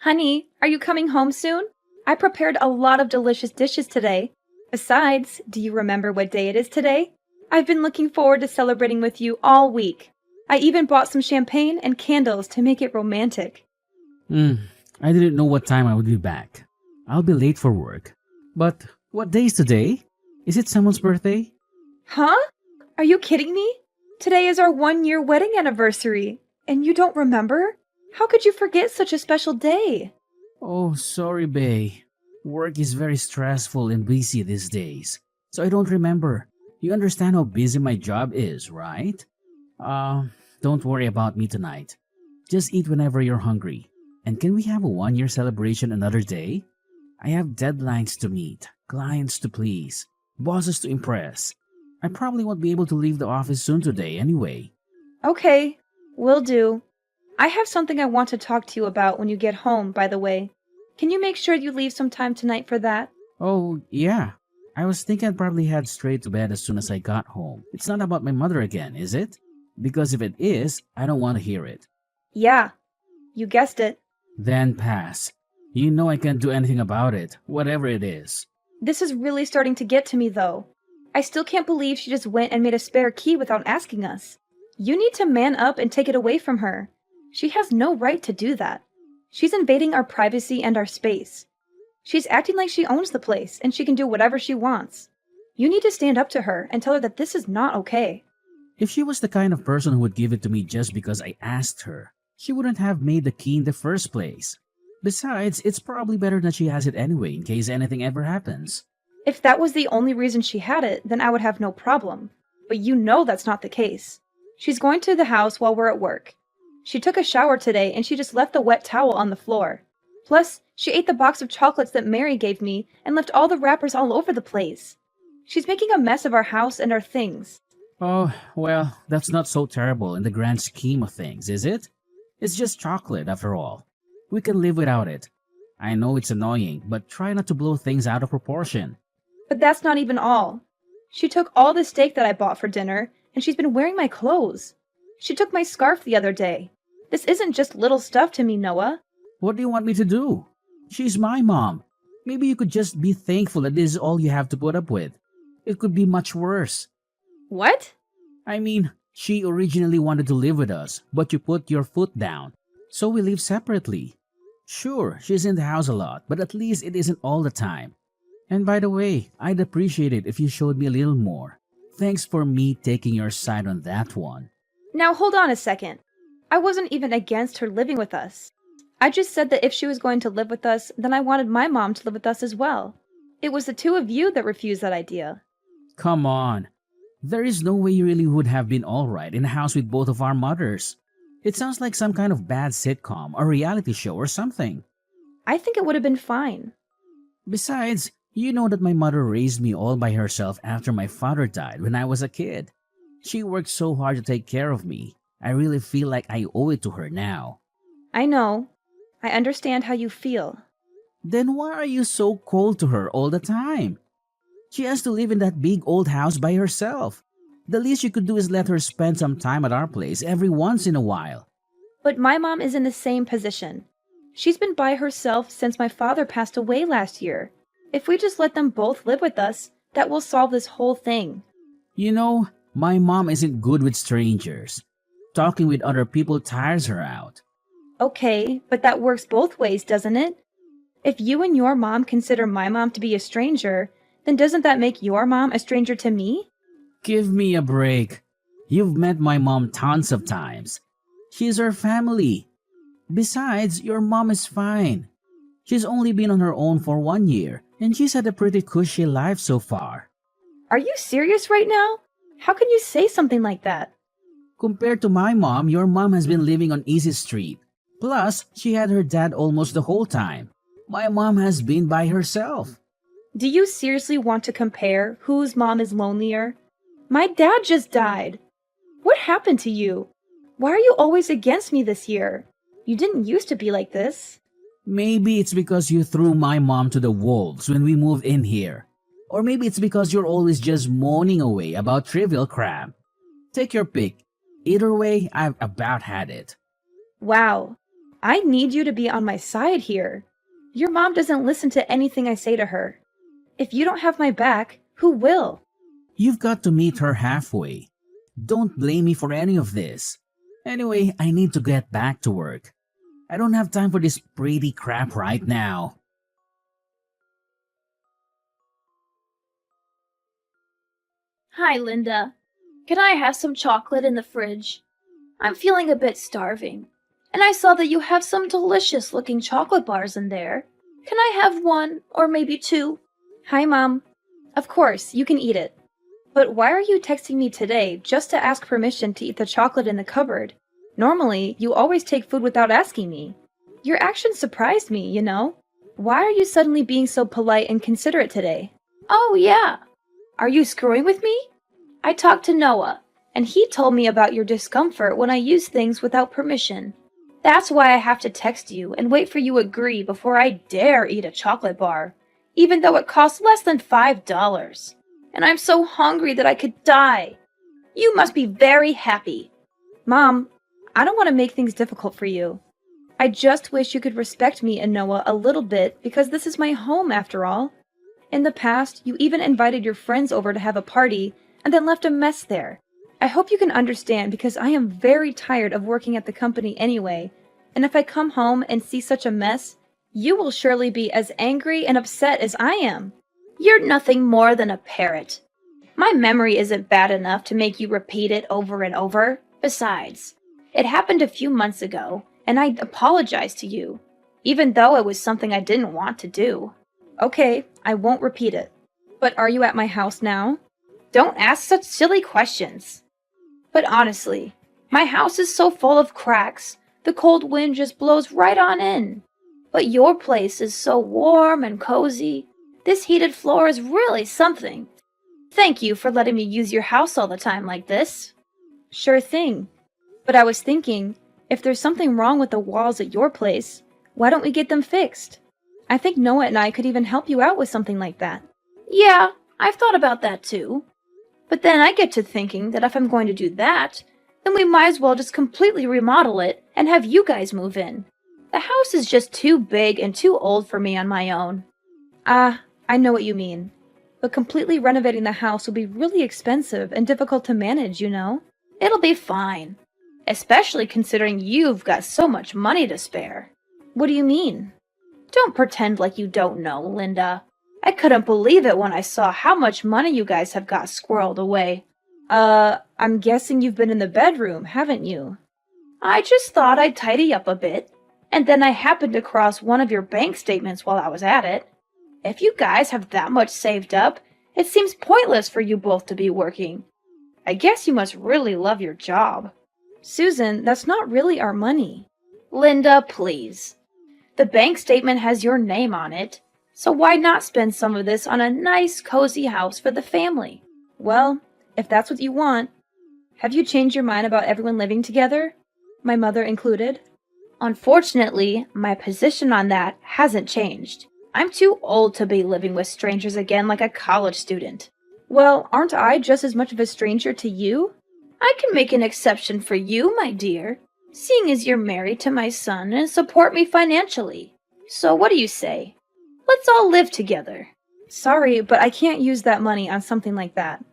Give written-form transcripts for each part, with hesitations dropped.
Honey, are you coming home soon? I prepared a lot of delicious dishes today. Besides, do you remember what day it is today? I've been looking forward to celebrating with you all week. I even bought some champagne and candles to make it romantic. Hmm, I didn't know what time I would be back. I'll be late for work. But what day is today? Is it someone's birthday? Huh? Are you kidding me? Today is our 1 year wedding anniversary. And you don't remember? How could you forget such a special day? Oh, sorry, Bay. Work is very stressful and busy these days, so I don't remember. You understand how busy my job is, right? Uh, don't worry about me tonight. Just eat whenever you're hungry. And can we have a 1 year celebration another day? I have deadlines to meet, clients to please, bosses to impress. I probably won't be able to leave the office soon today anyway. Okay, will do. I have something I want to talk to you about when you get home, by the way. Can you make sure you leave some time tonight for that? Oh, yeah. I was thinking I'd probably head straight to bed as soon as I got home. It's not about my mother again, is it? Because if it is, I don't want to hear it. Yeah, you guessed it. Then pass. You know I can't do anything about it, whatever it is. This is really starting to get to me, though. I still can't believe she just went and made a spare key without asking us. You need to man up and take it away from her. She has no right to do that. She's invading our privacy and our space. She's acting like she owns the place and she can do whatever she wants. You need to stand up to her and tell her that this is not okay. If she was the kind of person who would give it to me just because I asked her, she wouldn't have made the key in the first place. Besides, it's probably better that she has it anyway in case anything ever happens. If that was the only reason she had it, then I would have no problem. But you know that's not the case. She's going to the house while we're at work. She took a shower today and she just left the wet towel on the floor. Plus, she ate the box of chocolates that Mary gave me and left all the wrappers all over the place. She's making a mess of our house and our things. Oh, well, that's not so terrible in the grand scheme of things, is it? It's just chocolate, after all. We can live without it. I know it's annoying, but try not to blow things out of proportion. But that's not even all. She took all the steak that I bought for dinner, and she's been wearing my clothes. She took my scarf the other day. This isn't just little stuff to me, Noah. What do you want me to do? She's my mom. Maybe you could just be thankful that this is all you have to put up with. It could be much worse. What? I mean, she originally wanted to live with us, but you put your foot down. So we live separately. Sure, she's in the house a lot, but at least it isn't all the time. And by the way, I'd appreciate it if you showed me a little more. Thanks for me taking your side on that one. Now hold on a second. I wasn't even against her living with us. I just said that if she was going to live with us, then I wanted my mom to live with us as well. It was the two of you that refused that idea. Come on. There is no way you really would have been alright in a house with both of our mothers. It sounds like some kind of bad sitcom or reality show or something. I think it would have been fine. Besides, you know that my mother raised me all by herself after my father died when I was a kid. She worked so hard to take care of me. I really feel like I owe it to her now. I know. I understand how you feel. Then why are you so cold to her all the time? She has to live in that big old house by herself. The least you could do is let her spend some time at our place every once in a while. But my mom is in the same position. She's been by herself since my father passed away last year. If we just let them both live with us, that will solve this whole thing. You know, my mom isn't good with strangers. Talking with other people tires her out. Okay, but that works both ways, doesn't it? If you and your mom consider my mom to be a stranger, then doesn't that make your mom a stranger to me? Give me a break. You've met my mom tons of times. She's our family. Besides, your mom is fine. She's only been on her own for 1 year, and she's had a pretty cushy life so far. Are you serious right now? How can you say something like that? Compared to my mom, your mom has been living on Easy Street. Plus, she had her dad almost the whole time. My mom has been by herself. Do you seriously want to compare whose mom is lonelier? My dad just died. What happened to you? Why are you always against me this year? You didn't used to be like this. Maybe it's because you threw my mom to the wolves when we moved in here. Or maybe it's because you're always just moaning away about trivial crap. Take your pick. Either way, I've about had it. Wow. I need you to be on my side here. Your mom doesn't listen to anything I say to her. If you don't have my back, who will? You've got to meet her halfway. Don't blame me for any of this. Anyway, I need to get back to work. I don't have time for this pretty crap right now. Hi, Linda. Can I have some chocolate in the fridge? I'm feeling a bit starving, and I saw that you have some delicious looking chocolate bars in there. Can I have one, or maybe two? Hi, Mom. Of course, you can eat it. But why are you texting me today just to ask permission to eat the chocolate in the cupboard? Normally, you always take food without asking me. Your actions surprised me, you know? Why are you suddenly being so polite and considerate today? Oh, yeah. Are you screwing with me? I talked to Noah, and he told me about your discomfort when I use things without permission. That's why I have to text you and wait for you to agree before I dare eat a chocolate bar, even though it costs less than $5. And I'm so hungry that I could die. You must be very happy. Mom, I don't want to make things difficult for you. I just wish you could respect me and Noah a little bit because this is my home after all. In the past, you even invited your friends over to have a party and then left a mess there. I hope you can understand because I am very tired of working at the company anyway, and if I come home and see such a mess, you will surely be as angry and upset as I am. You're nothing more than a parrot. My memory isn't bad enough to make you repeat it over and over. Besides, it happened a few months ago, and I apologized to you, even though it was something I didn't want to do. Okay, I won't repeat it. But are you at my house now? Don't ask such silly questions. But honestly, my house is so full of cracks, the cold wind just blows right on in. But your place is so warm and cozy. This heated floor is really something. Thank you for letting me use your house all the time like this. Sure thing. But I was thinking, if there's something wrong with the walls at your place, why don't we get them fixed? I think Noah and I could even help you out with something like that. Yeah, I've thought about that too. But then I get to thinking that if I'm going to do that, then we might as well just completely remodel it and have you guys move in. The house is just too big and too old for me on my own. I know what you mean. But completely renovating the house will be really expensive and difficult to manage, you know? It'll be fine. Especially considering you've got so much money to spare. What do you mean? Don't pretend like you don't know, Linda. I couldn't believe it when I saw how much money you guys have got squirreled away. I'm guessing you've been in the bedroom, haven't you? I just thought I'd tidy up a bit, and then I happened across one of your bank statements while I was at it. If you guys have that much saved up, it seems pointless for you both to be working. I guess you must really love your job. Susan, that's not really our money. Linda, please. The bank statement has your name on it, so why not spend some of this on a nice, cozy house for the family? Well, if that's what you want. Have you changed your mind about everyone living together? My mother included? Unfortunately, my position on that hasn't changed. I'm too old to be living with strangers again like a college student. Well, aren't I just as much of a stranger to you? I can make an exception for you, my dear, seeing as you're married to my son and support me financially. So what do you say? Let's all live together. Sorry, but I can't use that money on something like that.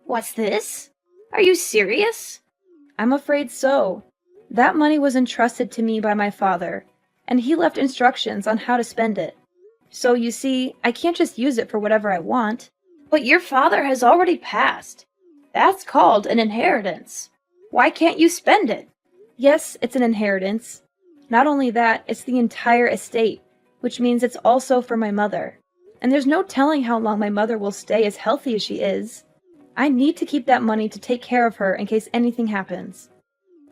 What's this? Are you serious? I'm afraid so. That money was entrusted to me by my father, and he left instructions on how to spend it. So you see, I can't just use it for whatever I want. But your father has already passed. That's called an inheritance. Why can't you spend it? Yes, it's an inheritance. Not only that, it's the entire estate, which means it's also for my mother. And there's no telling how long my mother will stay as healthy as she is. I need to keep that money to take care of her in case anything happens.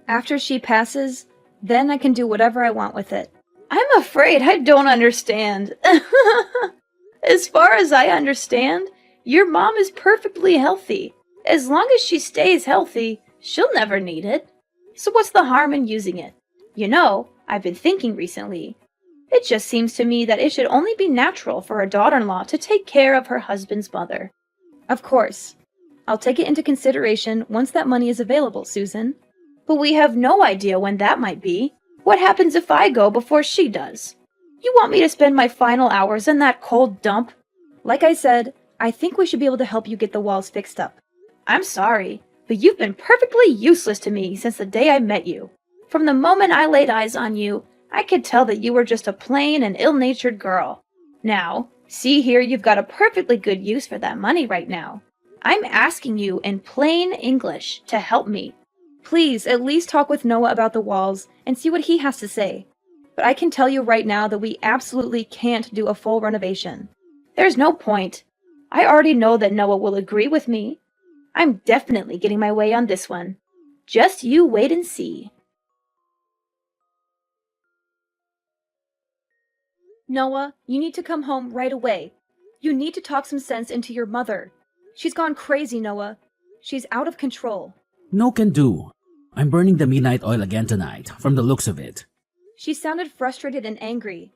After she passes, then I can do whatever I want with it. I'm afraid I don't understand. As far as I understand, your mom is perfectly healthy. As long as she stays healthy, she'll never need it. So what's the harm in using it? You know, I've been thinking recently. It just seems to me that it should only be natural for a daughter-in-law to take care of her husband's mother. Of course. I'll take it into consideration once that money is available, Susan. But we have no idea when that might be. What happens if I go before she does? You want me to spend my final hours in that cold dump? Like I said, I think we should be able to help you get the walls fixed up. I'm sorry, but you've been perfectly useless to me since the day I met you. From the moment I laid eyes on you, I could tell that you were just a plain and ill-natured girl. Now, see here, you've got a perfectly good use for that money right now. I'm asking you in plain English to help me. Please, at least talk with Noah about the walls and see what he has to say. But I can tell you right now that we absolutely can't do a full renovation. There's no point. I already know that Noah will agree with me. I'm definitely getting my way on this one. Just you wait and see. Noah, you need to come home right away. You need to talk some sense into your mother. She's gone crazy, Noah. She's out of control. No can do. I'm burning the midnight oil again tonight, from the looks of it. She sounded frustrated and angry.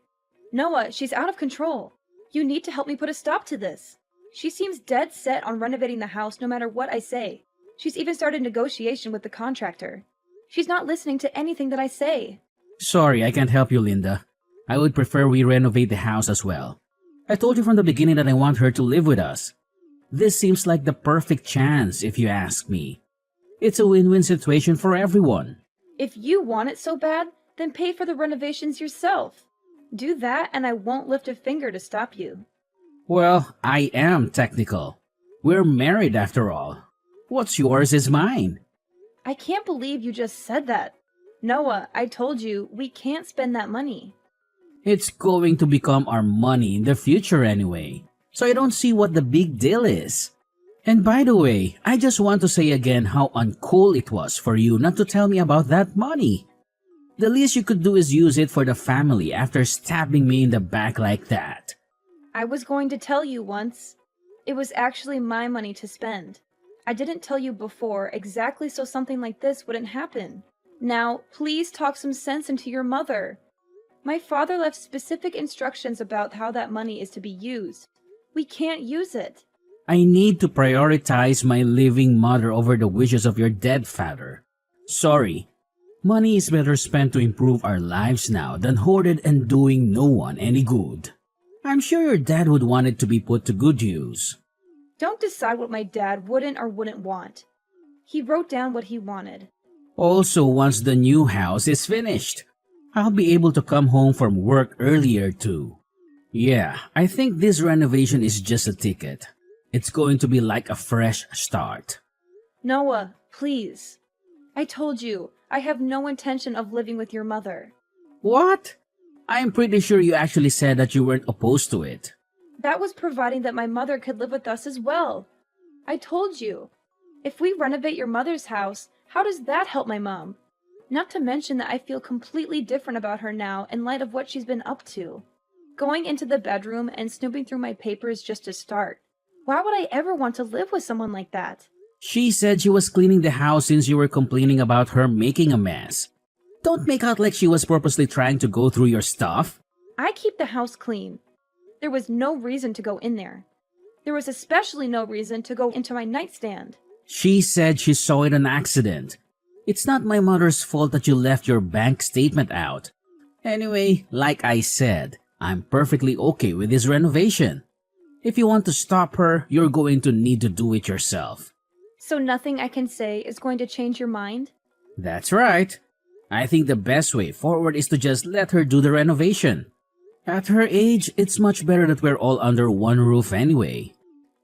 Noah, she's out of control. You need to help me put a stop to this. She seems dead set on renovating the house no matter what I say. She's even started negotiation with the contractor. She's not listening to anything that I say. Sorry, I can't help you, Linda. I would prefer we renovate the house as well. I told you from the beginning that I want her to live with us. This seems like the perfect chance, if you ask me. It's a win-win situation for everyone. If you want it so bad, then pay for the renovations yourself. Do that and I won't lift a finger to stop you. Well, I am technical. We're married after all. What's yours is mine. I can't believe you just said that. Noah, I told you, we can't spend that money. It's going to become our money in the future anyway. So I don't see what the big deal is. And by the way, I just want to say again how uncool it was for you not to tell me about that money. The least you could do is use it for the family after stabbing me in the back like that. I was going to tell you once. It was actually my money to spend. I didn't tell you before exactly so something like this wouldn't happen. Now, please talk some sense into your mother. My father left specific instructions about how that money is to be used. We can't use it. I need to prioritize my living mother over the wishes of your dead father. Sorry. Money is better spent to improve our lives now than hoarded and doing no one any good. I'm sure your dad would want it to be put to good use. Don't decide what my dad wouldn't or wouldn't want. He wrote down what he wanted. Also, once the new house is finished, I'll be able to come home from work earlier too. Yeah, I think this renovation is just a ticket. It's going to be like a fresh start. Noah, please. I told you, I have no intention of living with your mother. What? I'm pretty sure you actually said that you weren't opposed to it. That was providing that my mother could live with us as well. I told you. If we renovate your mother's house, how does that help my mom? Not to mention that I feel completely different about her now in light of what she's been up to. Going into the bedroom and snooping through my papers just to start. Why would I ever want to live with someone like that? She said she was cleaning the house since you were complaining about her making a mess. Don't make out like she was purposely trying to go through your stuff. I keep the house clean. There was no reason to go in there. There was especially no reason to go into my nightstand. She said she saw it on accident. It's not my mother's fault that you left your bank statement out. Anyway, like I said, I'm perfectly okay with this renovation. If you want to stop her, you're going to need to do it yourself. So nothing I can say is going to change your mind? That's right. I think the best way forward is to just let her do the renovation. At her age, it's much better that we're all under one roof anyway.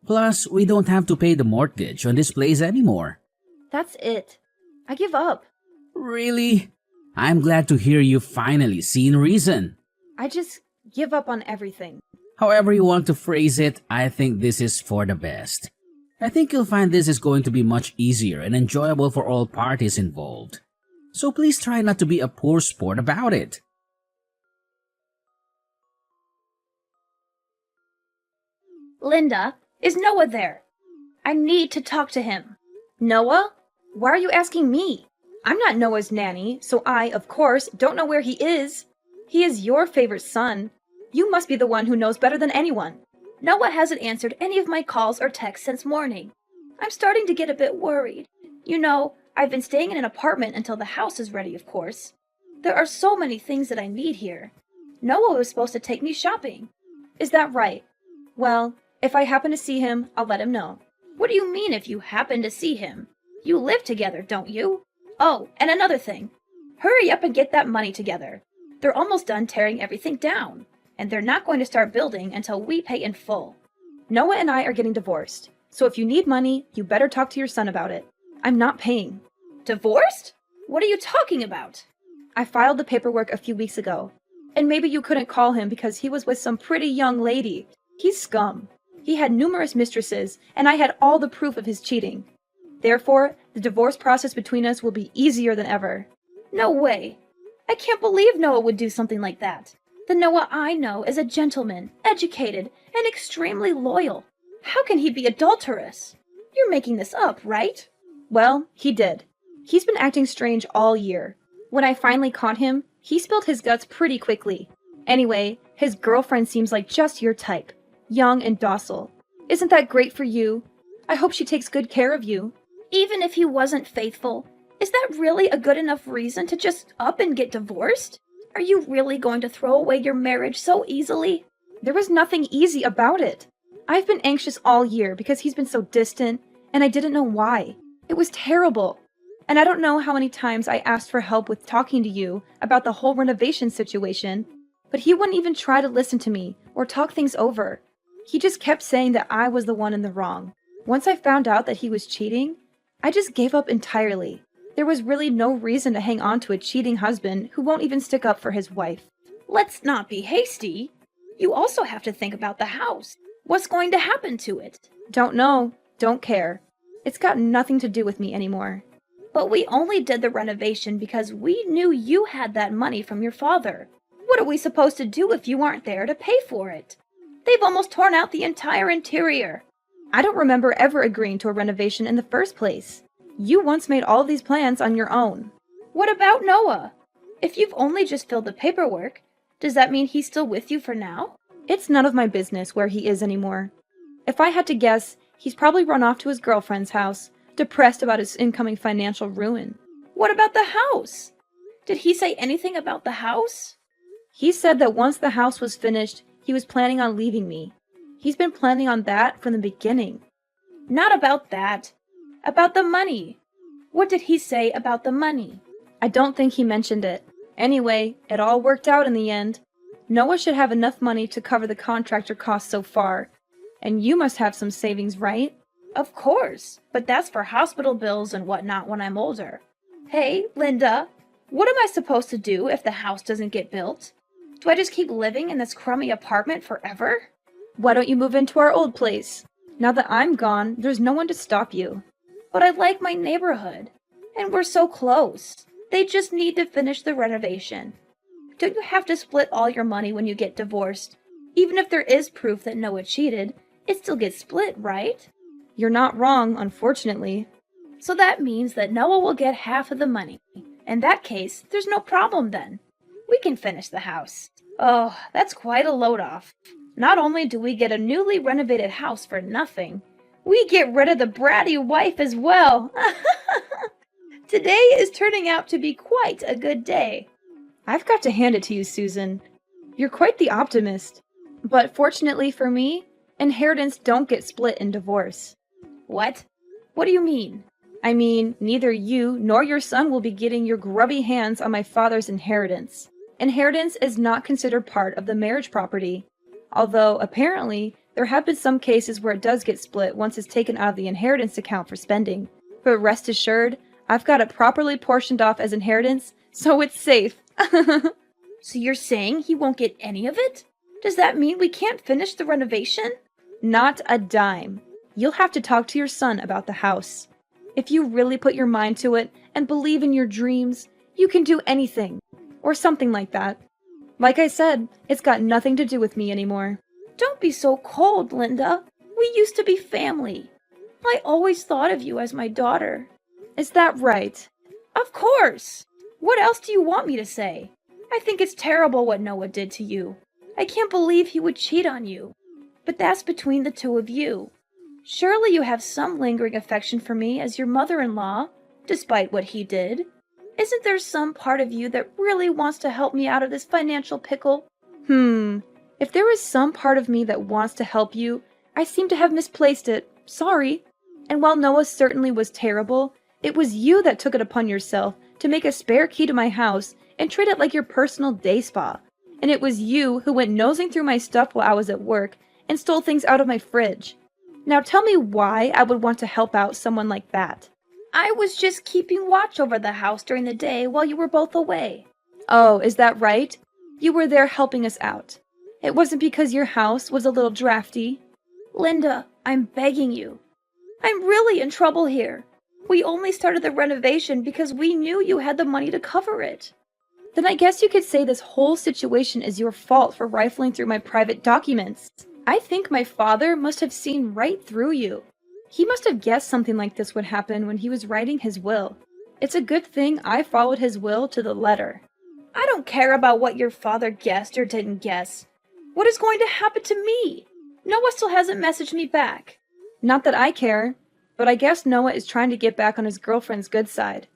Plus, we don't have to pay the mortgage on this place anymore. That's it. I give up. Really? I'm glad to hear you finally seen reason. I just give up on everything. However you want to phrase it, I think this is for the best. I think you'll find this is going to be much easier and enjoyable for all parties involved. So please try not to be a poor sport about it. Linda, is Noah there? I need to talk to him. Noah? Why are you asking me? I'm not Noah's nanny, so I, of course, don't know where he is. He is your favorite son. You must be the one who knows better than anyone. Noah hasn't answered any of my calls or texts since morning. I'm starting to get a bit worried. You know, I've been staying in an apartment until the house is ready, of course. There are so many things that I need here. Noah was supposed to take me shopping. Is that right? Well, if I happen to see him, I'll let him know. What do you mean if you happen to see him? You live together, don't you? Oh, and another thing. Hurry up and get that money together. They're almost done tearing everything down, and they're not going to start building until we pay in full. Noah and I are getting divorced, so if you need money, you better talk to your son about it. I'm not paying. Divorced? What are you talking about? I filed the paperwork a few weeks ago, and maybe you couldn't call him because he was with some pretty young lady. He's scum. He had numerous mistresses, and I had all the proof of his cheating. Therefore, the divorce process between us will be easier than ever. No way. I can't believe Noah would do something like that. The Noah I know is a gentleman, educated, and extremely loyal. How can he be adulterous? You're making this up, right? Well, he did. He's been acting strange all year. When I finally caught him, he spilled his guts pretty quickly. Anyway, his girlfriend seems like just your type. Young and docile. Isn't that great for you? I hope she takes good care of you. Even if he wasn't faithful, is that really a good enough reason to just up and get divorced? Are you really going to throw away your marriage so easily? There was nothing easy about it. I've been anxious all year because he's been so distant, and I didn't know why. It was terrible. And I don't know how many times I asked for help with talking to you about the whole renovation situation, but he wouldn't even try to listen to me or talk things over. He just kept saying that I was the one in the wrong. Once I found out that he was cheating, I just gave up entirely. There was really no reason to hang on to a cheating husband who won't even stick up for his wife. Let's not be hasty. You also have to think about the house. What's going to happen to it? Don't know. Don't care. It's got nothing to do with me anymore. But we only did the renovation because we knew you had that money from your father. What are we supposed to do if you aren't there to pay for it? They've almost torn out the entire interior. I don't remember ever agreeing to a renovation in the first place. You once made all of these plans on your own. What about Noah? If you've only just filled the paperwork, does that mean he's still with you for now? It's none of my business where he is anymore. If I had to guess, he's probably run off to his girlfriend's house, depressed about his incoming financial ruin. What about the house? Did he say anything about the house? He said that once the house was finished, he was planning on leaving me. He's been planning on that from the beginning. Not about that. About the money. What did he say about the money? I don't think he mentioned it. Anyway, it all worked out in the end. Noah should have enough money to cover the contractor costs so far. And you must have some savings, right? Of course, but that's for hospital bills and whatnot when I'm older. Hey, Linda, what am I supposed to do if the house doesn't get built? Do I just keep living in this crummy apartment forever? Why don't you move into our old place? Now that I'm gone, there's no one to stop you. But I like my neighborhood, and we're so close. They just need to finish the renovation. Don't you have to split all your money when you get divorced? Even if there is proof that Noah cheated, it still gets split, right? You're not wrong, unfortunately. So that means that Noah will get half of the money. In that case, there's no problem then. We can finish the house. Oh, that's quite a load off. Not only do we get a newly renovated house for nothing, we get rid of the bratty wife as well. Today is turning out to be quite a good day. I've got to hand it to you, Susan. You're quite the optimist. But fortunately for me, inheritance don't get split in divorce. What? What do you mean? I mean, neither you nor your son will be getting your grubby hands on my father's inheritance. Inheritance is not considered part of the marriage property. Although, apparently, there have been some cases where it does get split once it's taken out of the inheritance account for spending. But rest assured, I've got it properly portioned off as inheritance, so it's safe. So you're saying he won't get any of it? Does that mean we can't finish the renovation? Not a dime. You'll have to talk to your son about the house. If you really put your mind to it and believe in your dreams, you can do anything. Or something like that. Like I said, it's got nothing to do with me anymore. Don't be so cold, Linda. We used to be family. I always thought of you as my daughter. Is that right? Of course. What else do you want me to say? I think it's terrible what Noah did to you. I can't believe he would cheat on you. But that's between the two of you. Surely you have some lingering affection for me as your mother-in-law, despite what he did. Isn't there some part of you that really wants to help me out of this financial pickle? If there is some part of me that wants to help you, I seem to have misplaced it. Sorry. And while Noah certainly was terrible, it was you that took it upon yourself to make a spare key to my house and treat it like your personal day spa. And it was you who went nosing through my stuff while I was at work and stole things out of my fridge. Now tell me why I would want to help out someone like that. I was just keeping watch over the house during the day while you were both away. Oh, is that right? You were there helping us out. It wasn't because your house was a little drafty. Linda, I'm begging you. I'm really in trouble here. We only started the renovation because we knew you had the money to cover it. Then I guess you could say this whole situation is your fault for rifling through my private documents. I think my father must have seen right through you. He must have guessed something like this would happen when he was writing his will. It's a good thing I followed his will to the letter. I don't care about what your father guessed or didn't guess. What is going to happen to me? Noah still hasn't messaged me back. Not that I care, but I guess Noah is trying to get back on his girlfriend's good side.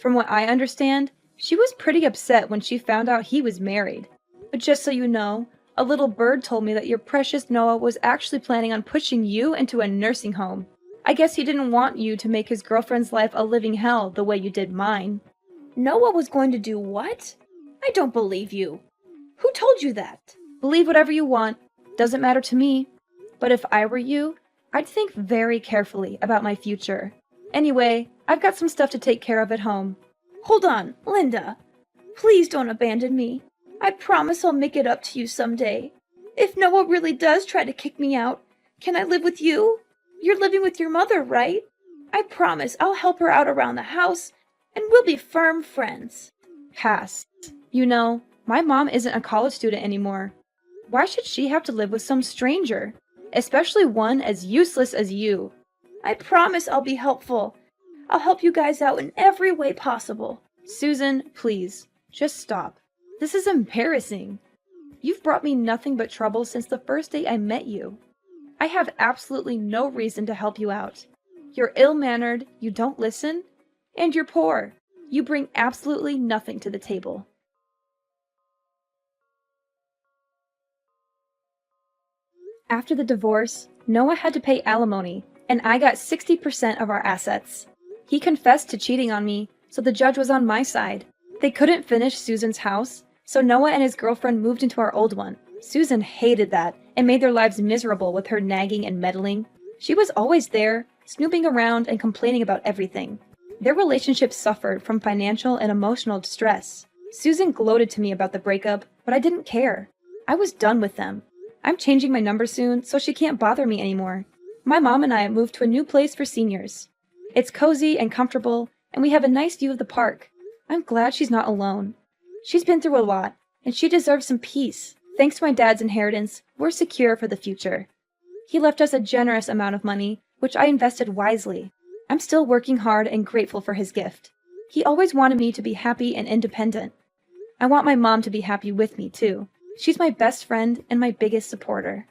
From what I understand, she was pretty upset when she found out he was married. But just so you know, a little bird told me that your precious Noah was actually planning on pushing you into a nursing home. I guess he didn't want you to make his girlfriend's life a living hell the way you did mine. Noah was going to do what? I don't believe you. Who told you that? Believe whatever you want. Doesn't matter to me. But if I were you, I'd think very carefully about my future. Anyway, I've got some stuff to take care of at home. Hold on, Linda. Please don't abandon me. I promise I'll make it up to you someday. If Noah really does try to kick me out, can I live with you? You're living with your mother, right? I promise I'll help her out around the house, and we'll be firm friends. Pass. You know, my mom isn't a college student anymore. Why should she have to live with some stranger? Especially one as useless as you. I promise I'll be helpful. I'll help you guys out in every way possible. Susan, please, just stop. This is embarrassing. You've brought me nothing but trouble since the first day I met you. I have absolutely no reason to help you out. You're ill-mannered, you don't listen, and you're poor. You bring absolutely nothing to the table. After the divorce, Noah had to pay alimony, and I got 60% of our assets. He confessed to cheating on me, so the judge was on my side. They couldn't finish Susan's house, so Noah and his girlfriend moved into our old one. Susan hated that and made their lives miserable with her nagging and meddling. She was always there, snooping around and complaining about everything. Their relationship suffered from financial and emotional distress. Susan gloated to me about the breakup, but I didn't care. I was done with them. I'm changing my number soon, so she can't bother me anymore. My mom and I moved to a new place for seniors. It's cozy and comfortable, and we have a nice view of the park. I'm glad she's not alone. She's been through a lot, and she deserves some peace. Thanks to my dad's inheritance, we're secure for the future. He left us a generous amount of money, which I invested wisely. I'm still working hard and grateful for his gift. He always wanted me to be happy and independent. I want my mom to be happy with me, too. She's my best friend and my biggest supporter.